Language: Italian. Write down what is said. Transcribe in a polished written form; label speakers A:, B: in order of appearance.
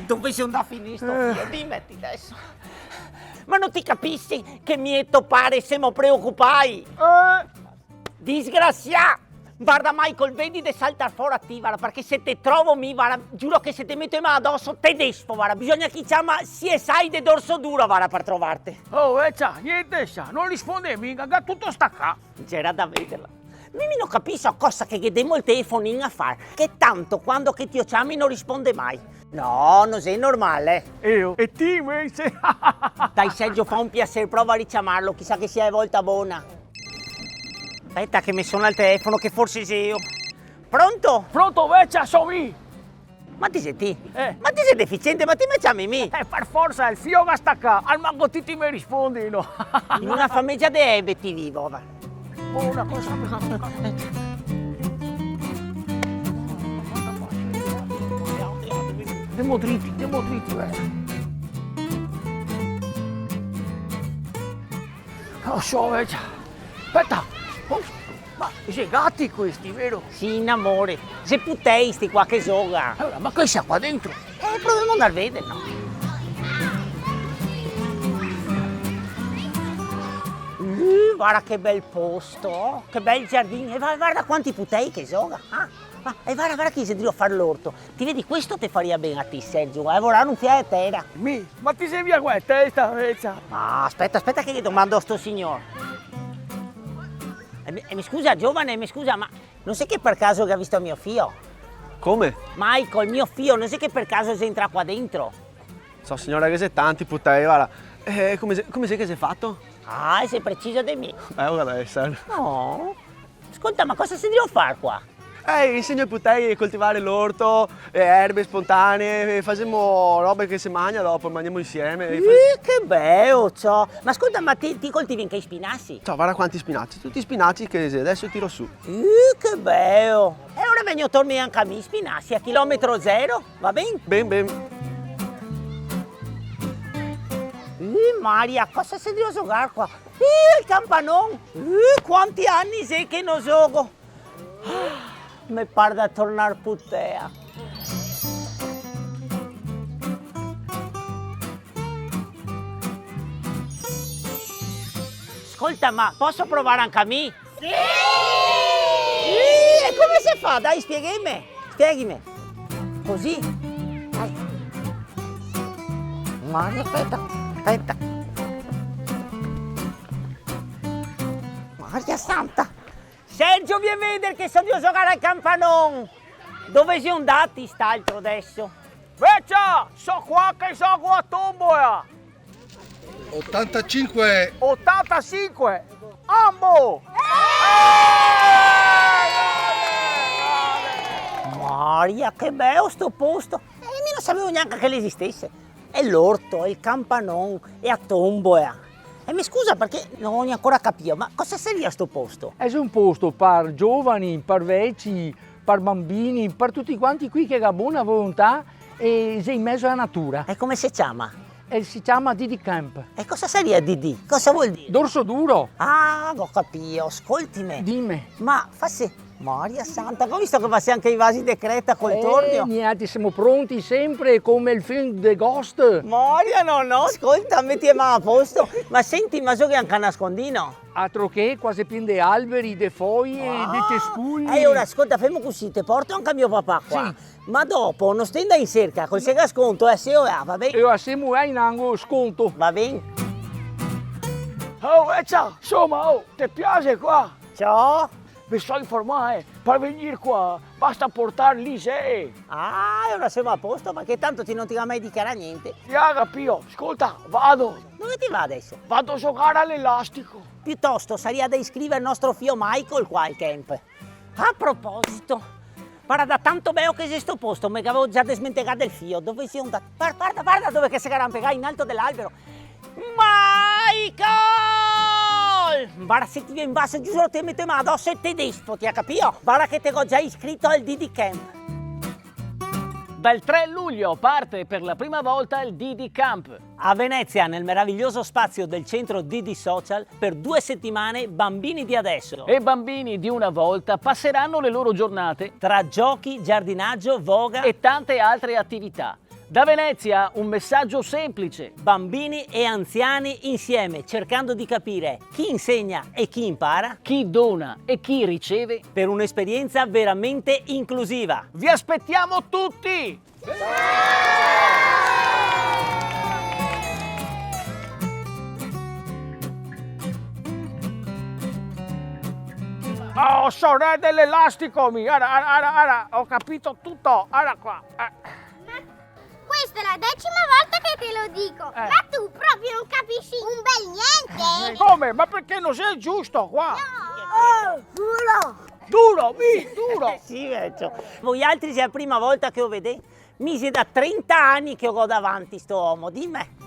A: Dove sei andato a finire sto fio? Dimetti adesso. Ma non ti capisci che mi è toppare se mi preoccupai? Disgrazia! Guarda Michael, vedi di saltar fuori a ti, guarda, perché se te trovo guarda, giuro che se ti metto in mano addosso te despo, guarda, bisogna che chiama CSI de dorso duro, guarda, per trovarti.
B: Oh, niente, non risponde mica, che tutto sta qua.
A: C'era da vederla. Mimi non capisco cosa che chiediamo il telefonino a fare, che tanto quando che ti chiami non risponde mai. No, non sei normale.
B: Io? E ti invece?
A: Dai Sergio, fa un piacere, prova a richiamarlo, chissà che sia volta buona. Aspetta che mi suona il telefono, che forse sei io. Pronto?
B: Pronto, vecchia, sono io.
A: Ma ti sei te? Ma ti sei deficiente, ma ti mi chiami me?
B: Per forza, il fio che sta qua, al mango ti mi rispondi, no?
A: In una famiglia di Ebe ti vivo, va.
B: Oh, una cosa... Andiamo dritti, Oh, so, vecchia. Aspetta. Oh, ma sei gatti questi, vero?
A: Sì, in amore. Se puttei sti qua che gioca.
B: Allora, ma che c'è qua dentro?
A: Proviamo ad andare a vedere, no? Guarda che bel posto, che bel giardino. E guarda quanti puttei che gioca. E guarda che si deve fare l'orto. Ti vedi, questo ti faria bene a te, Sergio. Lavorare un fiato a terra.
B: Ma ti sei via qua, testa, vecchia?
A: Aspetta che gli domando a sto signore. Mi scusa, giovane, mi scusa, ma non sai che per caso che ha visto mio figlio?
C: Come?
A: Michael, mio figlio, non sai che per caso si entra qua dentro?
C: So signora che sei tanti puttani, guarda. Come sei che sei fatto?
A: Sei preciso di me.
C: Guarda essere.
A: No. Ascolta, ma cosa si deve fare qua?
C: Insegno ai puttani a coltivare l'orto, erbe spontanee, facciamo robe che si mangia dopo, mangiamo insieme.
A: Che bello, ciò. Ma ascolta, ma ti coltivi anche i spinaci?
C: Ciao, guarda quanti spinaci, tutti spinaci che adesso tiro su.
A: Che bello. E ora vengo a tornare anche a me, spinaci a chilometro zero, va bene?
C: Ben.
A: Maria, cosa si deve giocare qua? Il campanon. Quanti anni sei che non gioco? Mi pare da tornare puttea. Ascolta, ma posso provare anche a me? Sì! E come si fa? Dai, spiegami. Così? Dai. Maria, aspetta. Maria Santa! Sergio, vieni a vedere che so di giocare al campanon! Dove sei andati st'altro adesso?
B: Vecchia, so qua che gioco a tombola!
D: 85.
B: 85! Ambo!
A: Maria, che bello sto posto! Io non sapevo neanche che esistesse. È l'orto, è il campanon, è a tombola. E mi scusa perché non ho ancora capito, ma cosa seria sto posto?
B: È un posto per giovani, per vecchi, per bambini, per tutti quanti qui che hanno buona volontà e sei in mezzo alla natura.
A: E come si chiama?
B: E si chiama Didi Camp.
A: E cosa seria Didi? Cosa vuol dire?
B: Dorso duro.
A: Ho capito, ascoltimi.
B: Dimmi.
A: Ma fassi... Maria Santa, ho visto che passi anche i vasi di Creta col tornio.
B: Niente, siamo pronti sempre come il film The Ghost.
A: Maria, no, ascolta, metti a posto. Ma senti, ma so che è anche a nascondino.
B: Altro che quasi pieno di alberi, di foglie, di cespugli.
A: E ora ascolta, fermo così, te porto anche a mio papà qua. Sì. Ma dopo non stenda in cerca, col sega sconto, se ora, va bene?
B: E ora siamo in angolo sconto.
A: Va bene?
B: Ciao, insomma, ti piace qua?
A: Ciao.
B: Mi sto informando, per venire qua basta portare l'ISEE.
A: Ora siamo a posto, ma che tanto non ti va mai dichiarare niente.
B: Capito, ascolta, vado.
A: Dove ti va adesso?
B: Vado a giocare all'elastico.
A: Piuttosto, sarebbe da iscrivere il nostro figlio Michael qua al camp. A proposito, guarda, da tanto bello che sei sto posto, mi avevo già smentegato il figlio. Dove sei andato? Guarda dove che si arrampicava in alto dell'albero. Michael! Guarda, se ti viene in basso, giuro ti metto in mano addosso e te despo, ti ha capito? Guarda che ti ho già iscritto al Didi Camp.
E: Dal 3 luglio parte per la prima volta il Didi Camp.
A: A Venezia, nel meraviglioso spazio del centro Didi Social, per 2 settimane bambini di adesso.
E: E bambini di una volta passeranno le loro giornate
A: tra giochi, giardinaggio, voga
E: e tante altre attività. Da Venezia un messaggio semplice.
A: Bambini e anziani insieme, cercando di capire chi insegna e chi impara
E: Chi dona e chi riceve.
A: per un'esperienza veramente inclusiva.
E: Vi aspettiamo tutti! Oh, sorella dell'elastico, ara, ho capito tutto, ara qua.
D: Questa è la 10ª volta che te lo dico, ma tu proprio non capisci un bel niente.
E: Come? Ma perché non sei giusto qua?
D: Oh, duro.
E: Duro, duro!
A: Sì, vecchio. Voi altri è la prima volta che lo vedete? Mi sei da 30 anni che ho davanti sto uomo, dimmi.